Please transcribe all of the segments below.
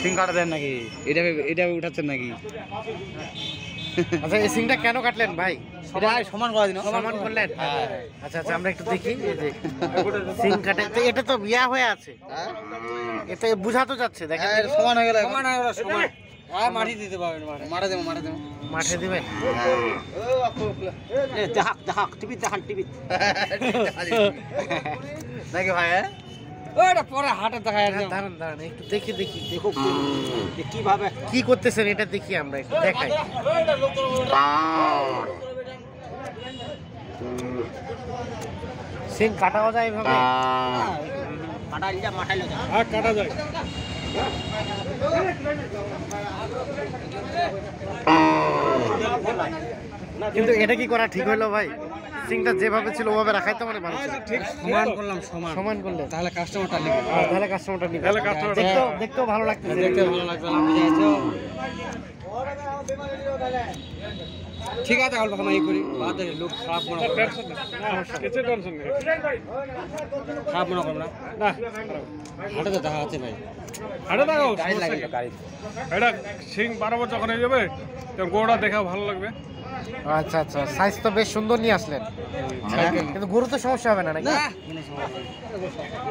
সিং কাটা দেন নাকি? এটা উঠাচ্ছেন নাকি? আচ্ছা, এই সিংটা কেন কাটলেন ভাই? সবাই সমান করে দিন। সমান করলেন? আচ্ছা আচ্ছা, আমরা একটু দেখি। এই যে সিং কাটে, তো এটা তো বিয়া হয়ে আছে, এটা বোঝা তো যাচ্ছে। দেখেন সমান হয়ে গেল। সমান হয়ে গেল, সমান। মাটি দিতে পারবেন, মাঠে দেবো। মাঠে দিবেন? টিভি দেখান, টিভি নাকি ভাই? ওটা পরে হাটে দেখা যাচ্ছে। দাঁড়ান দাঁড়ান, একটু দেখি দেখো কিভাবে কি করতেছেন, এটা দেখি, আমরা একটু দেখাই। সিং কাটাও যায় এভাবে? কাটা যায়। কিন্তু এটা কি করা ঠিক হলো ভাই? সিংটা যেভাবে ছিল ওভাবে রাখাই তো মানে ভালো ছিল। সমান করলাম, সমান করলে তাহলে কাস্টমারটা নিবে। তাহলে কাস্টমারটা নিবে, দেখতেও ভালো লাগতেছে। ঠিক আছে, অল্প সময় করি, বাদে লোক খারাপ মনে করবে, খারাপ মনে করবে না। হাটে তো দেখা আছে ভাই, হাটে দেখাও। গাড়ি লাগে, গাড়ি এটা সিং 12 বছর যখন হয়ে যাবে তখন গোড়া দেখাও ভালো লাগবে। আচ্ছা আচ্ছা, সাইজ তো বেশ সুন্দর নিয়ে আসলেন, কিন্তু গরু তো সমস্যা হবে না নাকি?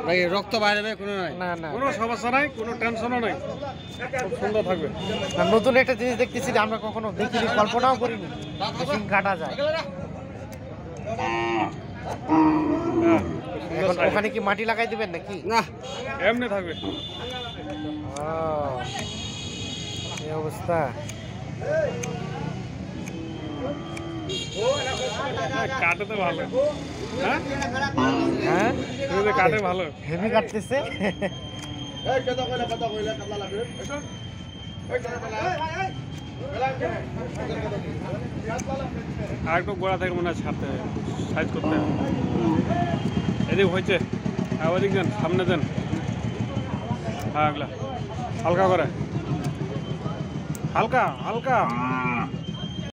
ভাই রক্ত বাইরে কোনো নাই, না না, কোনো সমস্যা নাই, কোনো টেনশনও নাই, খুব সুন্দর থাকবে। আর নতুন একটা জিনিস দেখতেছি যে আমরা কখনো দেখিনি, কল্পনাও করিনি সিং কাটা যায়। এখন ওখানে কি মাটি লাগাই দিবেন নাকি? না এমনি থাকবে। এই অবস্থা। কাটে তো ভালো, হ্যাঁ হ্যাঁ, কাটে ভালো। হেভি কাটতেছে। আর একটু গোড়া থেকে মনে হয় ছাড়তে হবে, সাইজ করতে হবে। এদিক হয়েছে, হ্যাঁ ওদিক দেন, সামনে দেন। হ্যাঁ এগুলা হালকা করে, হালকা হালকা।